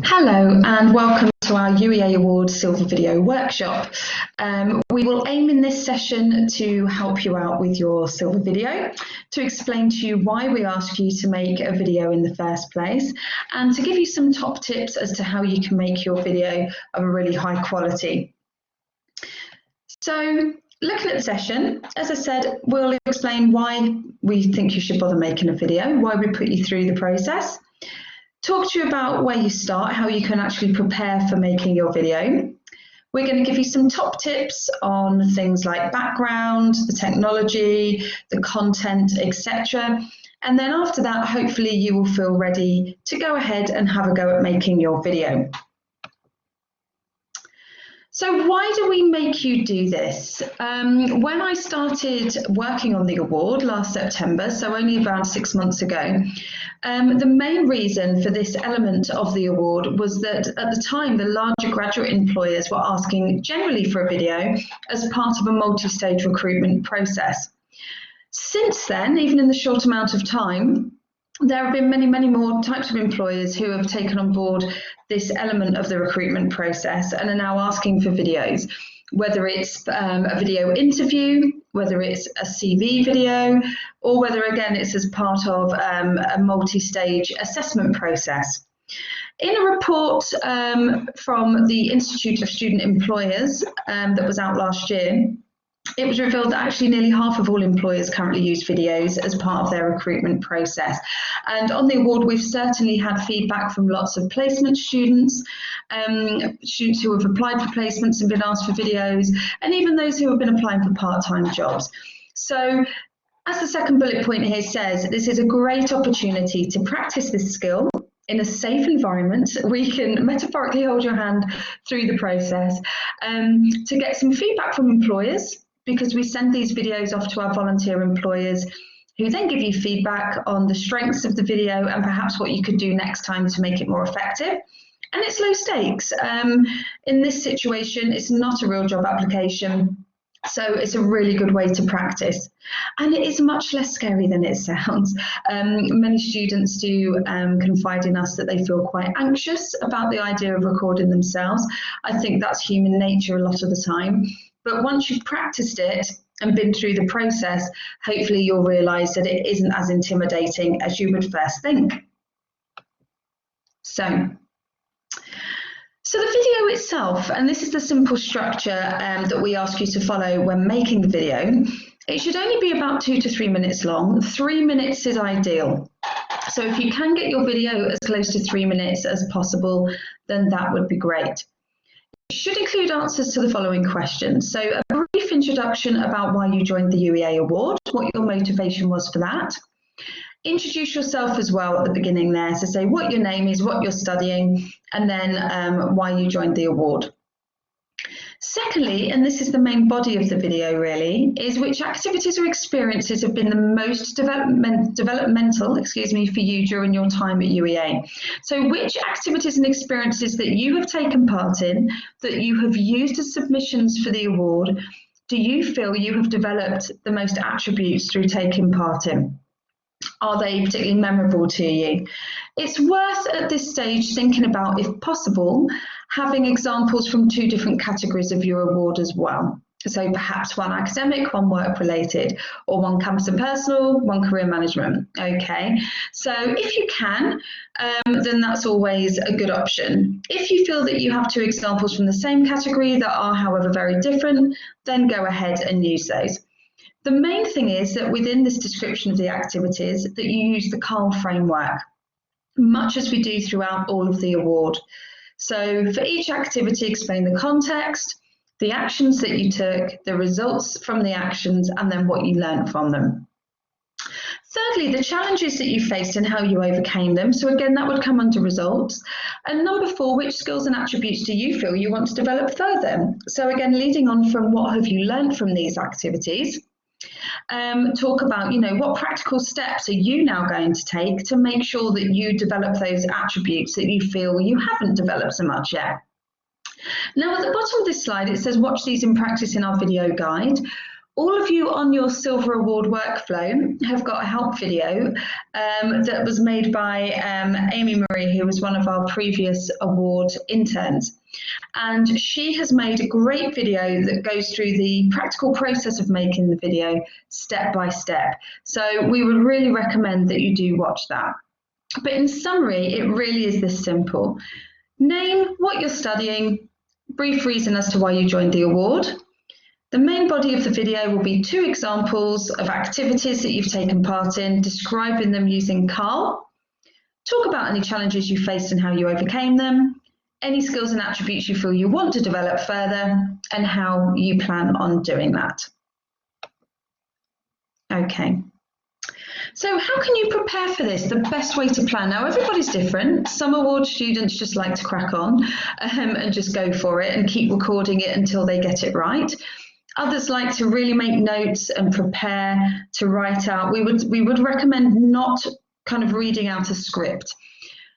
Hello and welcome to our UEA Award Silver Video Workshop. We will aim in this session to help you out with your silver video, to explain to you why we ask you to make a video in the first place, and to give you some top tips as to how you can make your video of a really high quality. So, looking at the session, as I said, we'll explain why we think you should bother making a video, why we put you through the process. Talk to you about where you start, how you can actually prepare for making your video. We're going to give you some top tips on things like background, the technology, the content, etc. And then after that, hopefully you will feel ready to go ahead and have a go at making your video. So why do we make you do this? When I started working on the award last September, so only around 6 months ago, the main reason for this element of the award was that at the time the larger graduate employers were asking generally for a video as part of a multi-stage recruitment process. Since then, even in the short amount of time, there have been many more types of employers who have taken on board this element of the recruitment process and are now asking for videos, whether it's a video interview, whether it's a CV video, or whether again it's as part of a multi-stage assessment process. In a report from the Institute of Student Employers that was out last year, it was revealed that actually nearly half of all employers currently use videos as part of their recruitment process. And on the award, we've certainly had feedback from lots of placement students, students who have applied for placements and been asked for videos, and even those who have been applying for part-time jobs. So, as the second bullet point here says, this is a great opportunity to practice this skill in a safe environment. We can metaphorically hold your hand through the process to get some feedback from employers, because we send these videos off to our volunteer employers who then give you feedback on the strengths of the video and perhaps what you could do next time to make it more effective. And it's low stakes. In this situation, it's not a real job application, so it's a really good way to practice. And it is much less scary than it sounds. Many students do confide in us that they feel quite anxious about the idea of recording themselves. I think that's human nature a lot of the time. But once you've practiced it and been through the process, hopefully you'll realise that it isn't as intimidating as you would first think. So the video itself, and this is the simple structure that we ask you to follow when making the video, it should only be about 2 to 3 minutes long. 3 minutes is ideal. So if you can get your video as close to 3 minutes as possible, then that would be great. It should include answers to the following questions. So a brief introduction about why you joined the UEA Award, what your motivation was for that. Introduce yourself as well at the beginning there, so say what your name is, what you're studying, and then why you joined the award. Secondly, and this is the main body of the video really, is which activities or experiences have been the most developmental for you during your time at UEA. So which activities and experiences that you have taken part in, that you have used as submissions for the award, do you feel you have developed the most attributes through taking part in? Are they particularly memorable to you? It's worth at this stage thinking about, if possible, having examples from 2 different categories of your award as well. So perhaps one academic, one work related, or one campus and personal, one career management. Okay, so if you can, then that's always a good option. If you feel that you have 2 examples from the same category that are, however, very different, then go ahead and use those. The main thing is that within this description of the activities that you use the CARL framework, much as we do throughout all of the award. So for each activity, explain the context, the actions that you took, the results from the actions, and then what you learned from them. Thirdly, the challenges that you faced and how you overcame them. So again, that would come under results. And number 4, which skills and attributes do you feel you want to develop further? So again, leading on from what have you learned from these activities? Talk about, what practical steps are you now going to take to make sure that you develop those attributes that you feel you haven't developed so much yet. Now, at the bottom of this slide, it says watch these in practice in our video guide. All of you on your Silver Award workflow have got a help video that was made by Amy Marie, who was one of our previous award interns. And she has made a great video that goes through the practical process of making the video step by step. So we would really recommend that you do watch that. But in summary, it really is this simple. Name what you're studying, brief reason as to why you joined the award. The main body of the video will be 2 examples of activities that you've taken part in, describing them using Carl. Talk about any challenges you faced and how you overcame them, any skills and attributes you feel you want to develop further, and how you plan on doing that. Okay. So how can you prepare for this? The best way to plan. Now, everybody's different. Some award students just like to crack on and just go for it and keep recording it until they get it right. Others like to really make notes and prepare to write out. We would recommend not kind of reading out a script.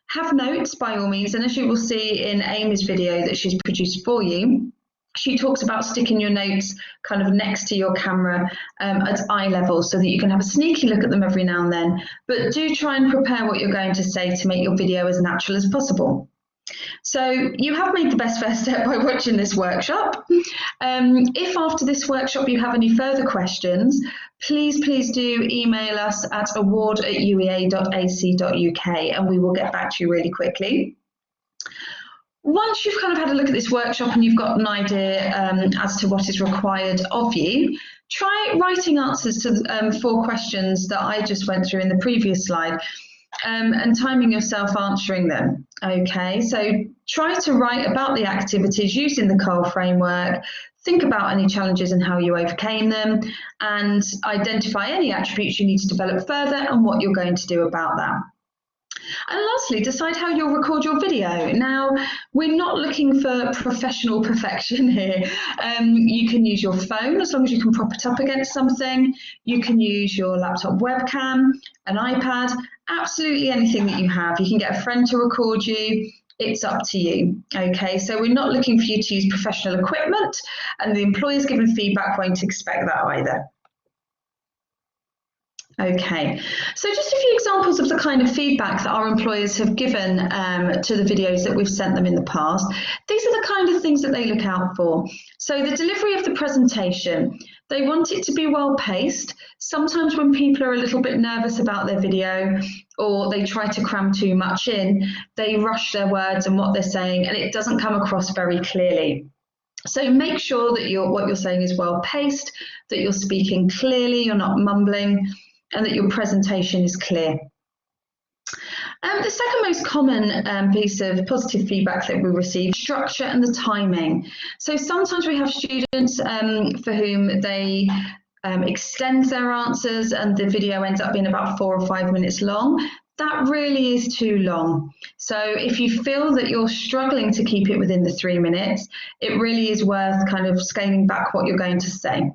Have notes by all means, and as you will see in Amy's video that she's produced for you, she talks about sticking your notes kind of next to your camera at eye level so that you can have a sneaky look at them every now and then. But do try and prepare what you're going to say to make your video as natural as possible. So you have made the best first step by watching this workshop. If after this workshop you have any further questions, please do email us at award@uea.ac.uk and we will get back to you really quickly. Once you've kind of had a look at this workshop and you've got an idea as to what is required of you, try writing answers to 4 questions that I just went through in the previous slide and timing yourself answering them. Okay, so try to write about the activities using the Carl framework, think about any challenges and how you overcame them, and identify any attributes you need to develop further and what you're going to do about that. And lastly, decide how you'll record your video. Now, we're not looking for professional perfection here. You can use your phone as long as you can prop it up against something. You can use your laptop webcam, an iPad, absolutely anything that you have. You can get a friend to record you. It's up to you. Okay, so we're not looking for you to use professional equipment, and the employers giving feedback won't expect that either. Okay, so just a few examples of the kind of feedback that our employers have given to the videos that we've sent them in the past. These are the kind of things that they look out for. So the delivery of the presentation, they want it to be well paced. Sometimes when people are a little bit nervous about their video or they try to cram too much in, they rush their words and what they're saying and it doesn't come across very clearly. So make sure that what you're saying is well paced, that you're speaking clearly, you're not mumbling, and that your presentation is clear. The second most common piece of positive feedback that we receive, structure and the timing. So sometimes we have students for whom they extend their answers and the video ends up being about 4 or 5 minutes long. That really is too long. So if you feel that you're struggling to keep it within the 3 minutes, it really is worth kind of scaling back what you're going to say.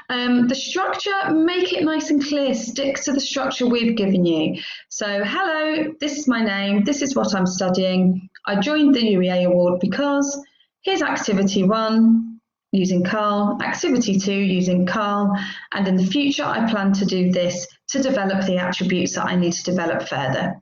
The structure, make it nice and clear, stick to the structure we've given you. So, hello, this is my name, this is what I'm studying. I joined the UEA award because here's activity 1 using Carl, activity 2 using Carl, and in the future I plan to do this to develop the attributes that I need to develop further.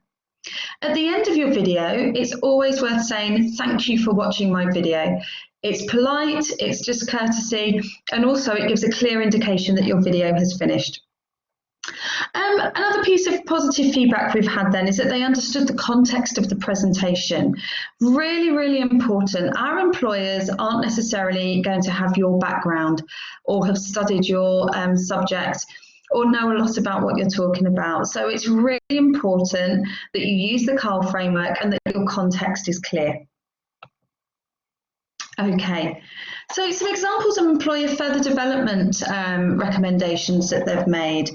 At the end of your video, it's always worth saying thank you for watching my video. It's polite, it's just courtesy, and also it gives a clear indication that your video has finished. Another piece of positive feedback we've had then is that they understood the context of the presentation. Really, really important. Our employers aren't necessarily going to have your background or have studied your subject or know a lot about what you're talking about. So it's really important that you use the Carl framework and that your context is clear. Okay, so some examples of employer further development recommendations that they've made.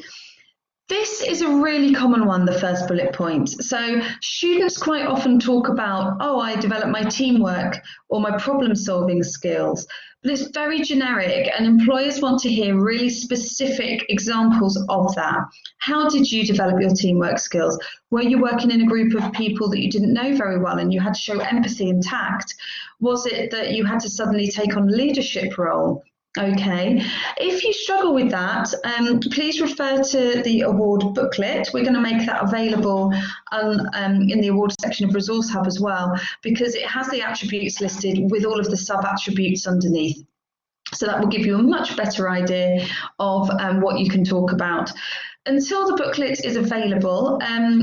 This is a really common one, the first bullet point. So students quite often talk about, oh, I developed my teamwork or my problem solving skills, but it's very generic and employers want to hear really specific examples of that. How did you develop your teamwork skills? Were you working in a group of people that you didn't know very well and you had to show empathy and tact? Was it that you had to suddenly take on a leadership role? Okay, if you struggle with that, please refer to the award booklet. We're going to make that available in the award section of Resource Hub as well, because it has the attributes listed with all of the sub-attributes underneath. So that will give you a much better idea of what you can talk about. Until the booklet is available,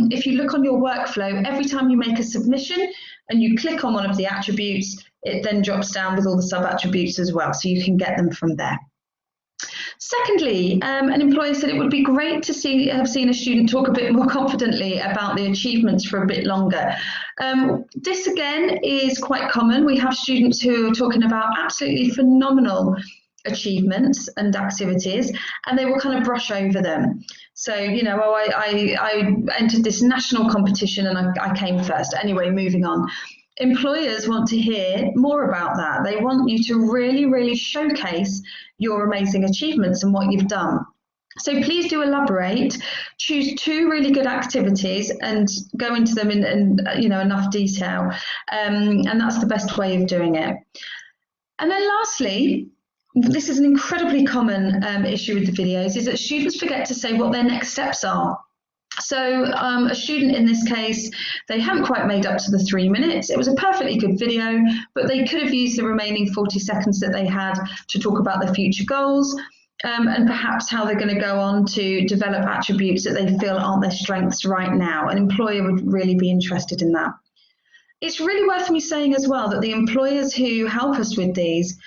if you look on your workflow, every time you make a submission and you click on one of the attributes, it then drops down with all the sub-attributes as well, so you can get them from there. Secondly, an employer said it would be great to have seen a student talk a bit more confidently about the achievements for a bit longer. This again is quite common. We have students who are talking about absolutely phenomenal achievements and activities, and they will kind of brush over them. So, you know, oh, I entered this national competition and I came first. Anyway, moving on. Employers want to hear more about that. They want you to really, really showcase your amazing achievements and what you've done. So please do elaborate, choose 2 really good activities and go into them in you know, enough detail. And that's the best way of doing it. And then lastly, this is an incredibly common issue with the videos, is that students forget to say what their next steps are. So a student in this case, they hadn't quite made up to the 3 minutes. It was a perfectly good video, but they could have used the remaining 40 seconds that they had to talk about their future goals and perhaps how they're going to go on to develop attributes that they feel aren't their strengths right now. An employer would really be interested in that. It's really worth me saying as well that the employers who help us with these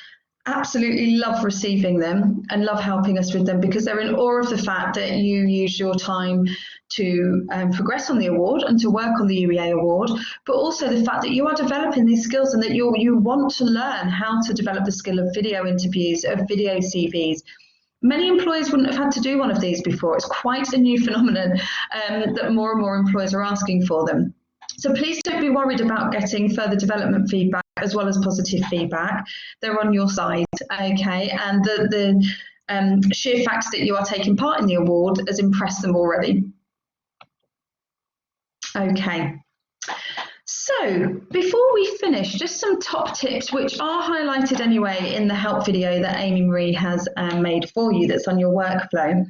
absolutely love receiving them and love helping us with them, because they're in awe of the fact that you use your time to progress on the award and to work on the UEA award, but also the fact that you are developing these skills and that you want to learn how to develop the skill of video interviews, of video CVs. Many employers wouldn't have had to do one of these before. It's quite a new phenomenon that more and more employers are asking for them. So please don't be worried about getting further development feedback as well as positive feedback. They're on your side, okay? And the sheer fact that you are taking part in the award has impressed them already. Okay. So before we finish, just some top tips which are highlighted anyway in the help video that Amy Marie has made for you that's on your workflow.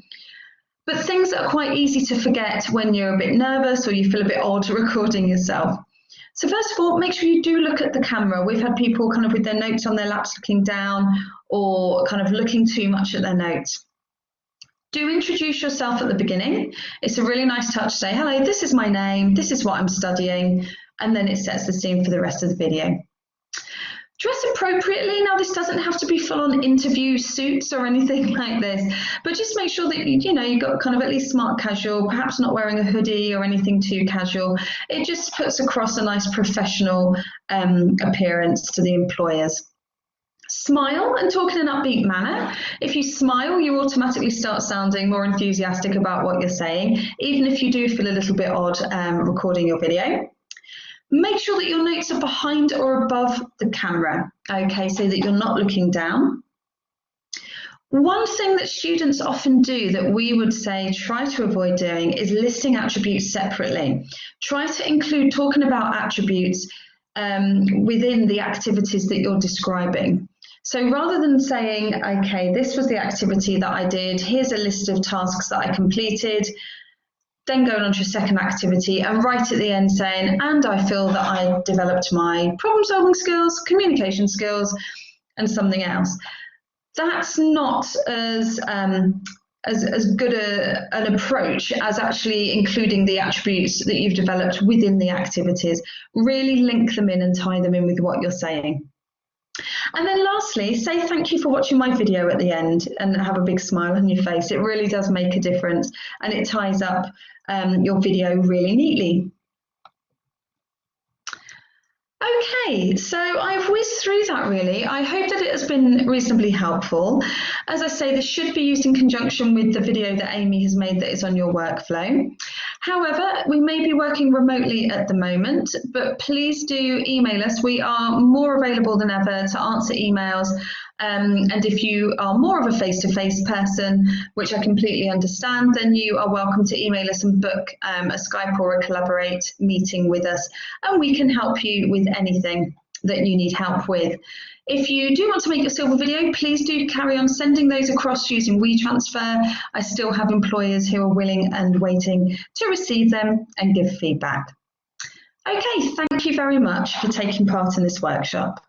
But things that are quite easy to forget when you're a bit nervous or you feel a bit odd recording yourself. So first of all, make sure you do look at the camera. We've had people kind of with their notes on their laps looking down or kind of looking too much at their notes. Do introduce yourself at the beginning. It's a really nice touch to say, hello, this is my name, this is what I'm studying, and then it sets the scene for the rest of the video. Dress appropriately. Now, this doesn't have to be full-on interview suits or anything like this, but just make sure that you've got kind of at least smart casual, perhaps not wearing a hoodie or anything too casual. It just puts across a nice professional appearance to the employers. Smile and talk in an upbeat manner. If you smile, you automatically start sounding more enthusiastic about what you're saying, even if you do feel a little bit odd recording your video. Make sure that your notes are behind or above the camera, okay, so that you're not looking down. One thing that students often do that we would say try to avoid doing is listing attributes separately. Try to include talking about attributes within the activities that you're describing. So rather than saying, okay, this was the activity that I did, here's a list of tasks that I completed, then going on to a second activity and right at the end saying, and I feel that I developed my problem solving skills, communication skills, and something else. That's not as good an approach as actually including the attributes that you've developed within the activities. Really link them in and tie them in with what you're saying. And then lastly, say thank you for watching my video at the end and have a big smile on your face. It really does make a difference and it ties up your video really neatly. Okay, so I've whizzed through that really. I hope that it has been reasonably helpful. As I say, this should be used in conjunction with the video that Amy has made that is on your workflow. However, we may be working remotely at the moment, but please do email us. We are more available than ever to answer emails. And if you are more of a face-to-face person, which I completely understand, then you are welcome to email us and book a Skype or a Collaborate meeting with us, and we can help you with anything. that you need help with. If you do want to make a silver video, please do carry on sending those across using WeTransfer. I still have employers who are willing and waiting to receive them and give feedback. Okay, thank you very much for taking part in this workshop.